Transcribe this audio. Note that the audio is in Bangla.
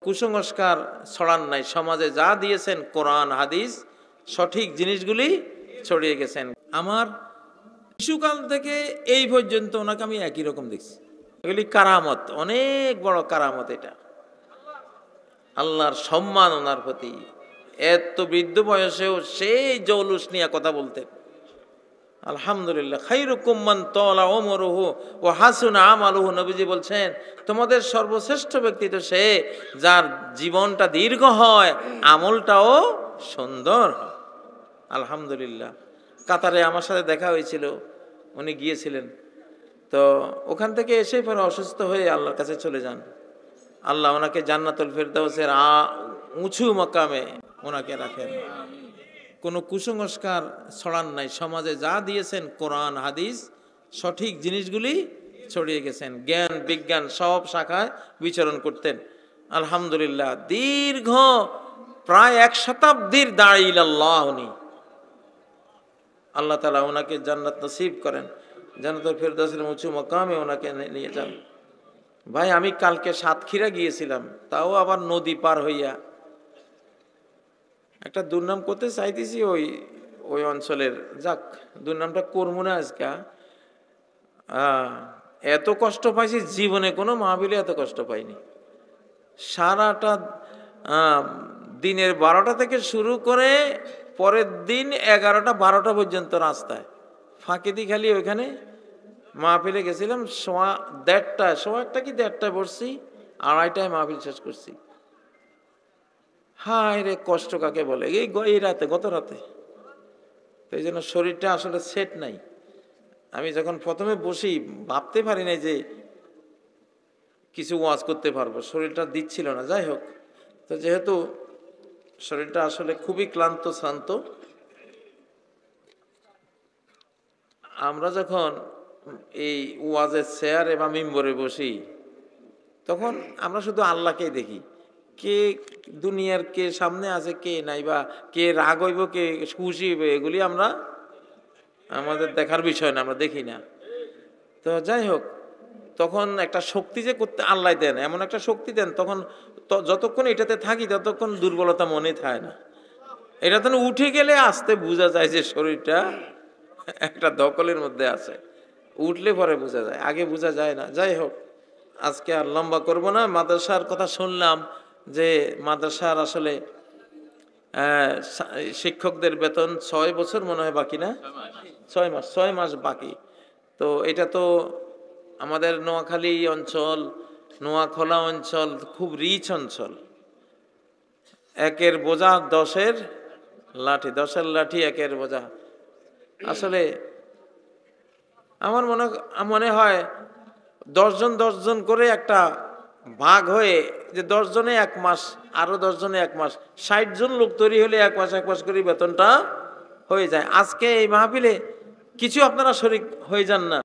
কুসংস্কার ছড়ান নাই, সমাজে যা দিয়েছেন কোরআন হাদিস সঠিক জিনিসগুলি ছড়িয়ে গেছেন। আমার শিশুকাল থেকে এই পর্যন্ত ওনাকে আমি একই রকম দেখছি। এগুলি কারামত, অনেক বড় কারামত। এটা আল্লাহর সম্মান ওনার প্রতি। এত বৃদ্ধ বয়সেও সেই জৌলুস নিয়ে কথা বলতেন। আলহামদুলিল্লাহ, খায়রুকুম মান তালা উমরুহু ওয়া হাসুনা আমালুহু। নবীজি বলছেন, তোমাদের সর্বশ্রেষ্ঠ ব্যক্তি তো সে যার জীবনটা দীর্ঘ হয়, আমলটাও সুন্দর হয়। আলহামদুলিল্লাহ। কাতারে আমার সাথে দেখা হয়েছিল, উনি গিয়েছিলেন। তো ওখান থেকে এসে পরে অসুস্থ হয়ে আল্লাহর কাছে চলে যান। আল্লাহ ওনাকে জান্নাতুল ফেরদাউসের উঁচু মাকামে ওনাকে রাখেন। কোনো কুসংস্কার ছড়ান নাই, সমাজে যা দিয়েছেন কোরআন হাদিস সঠিক জিনিসগুলি ছড়িয়ে গেছেন। জ্ঞান বিজ্ঞান সব শাখায় বিচরণ করতেন। আলহামদুলিল্লাহ, দীর্ঘ প্রায় 1 শতাব্দীর দাঈ ইলাল্লাহ উনি। আল্লাহ তাআলা ওনাকে জান্নাত নসিব করেন, জান্নাতুল ফেরদাউসের উঁচু মাকামে ওনাকে নিয়ে যান। ভাই, আমি কালকে সাতক্ষীরা গিয়েছিলাম, তাও আবার নদী পার হইয়া। একটা দুর্নাম করতে চাইতেছি ওই অঞ্চলের, যাক দুর্নামটা করবো না আজকে। এত কষ্ট পাইছি জীবনে, কোনো মাহফিলে এত কষ্ট পাইনি। সারাটা দিনের 12টা থেকে শুরু করে পরের দিন 11টা 12টা পর্যন্ত রাস্তায় ফাঁকি দি খালি ওইখানে মাহফিলে গেছিলাম। সোয়া 1:30টায় বসছি, 2:30টায় মাহফিল শেষ করছি। হায় রে, কষ্ট কাকে বলে! এই রাতে, গত রাতে। তো এই জন্য শরীরটা আসলে সেট নাই। আমি যখন প্রথমে বসি ভাবতে পারি নাই যে কিছু ওয়াজ করতে পারবো, শরীরটা দিচ্ছিল না। যাই হোক, তো যেহেতু শরীরটা আসলে খুবই ক্লান্ত শ্রান্ত, আমরা যখন এই ওয়াজের চেয়ারে বা মিম্বরে বসি তখন আমরা শুধু আল্লাহকেই দেখি। কে দুনিয়ার কে সামনে আছে, কে নাই, বা কে রাগ হইব, কে খুশি হইব, এগুলি আমাদের দেখার বিষয় না, আমরা দেখি না। তো যাই হোক, তখন একটা শক্তি যে করতে আল্লাহ দেন, এমন একটা শক্তি দেন, তখন যতক্ষণ এটাতে থাকি ততক্ষণ দুর্বলতা মনে থাকে না। এটা তো উঠে গেলে আস্তে বোঝা যায় যে শরীরটা একটা দখলের মধ্যে আছে। উঠলে পরে বোঝা যায়, আগে বোঝা যায় না। যাই হোক, আজকে আর লম্বা করব না। মাদ্রাসার কথা শুনলাম যে মাদ্রাসার আসলে শিক্ষকদের বেতন 6 বছর মনে হয় বাকি, না 6 মাস বাকি। তো এটা তো আমাদের নোয়াখালী অঞ্চল, নোয়াখোলা অঞ্চল খুব রিচ অঞ্চল। 1-এর বোঝা 10-এর লাঠি, 10-এর লাঠি 1-এর বোঝা। আসলে আমার মনে হয় 10 জন করে একটা ভাগ হয়ে, যে 10 জনে 1 মাস, আরো 10 জনে 1 মাস, 60 জন লোক তৈরি হলে 1 মাস করে বেতনটা হয়ে যায়। আজকে এই মাহফিলে কিছু আপনারা শরীক হয়ে যান না।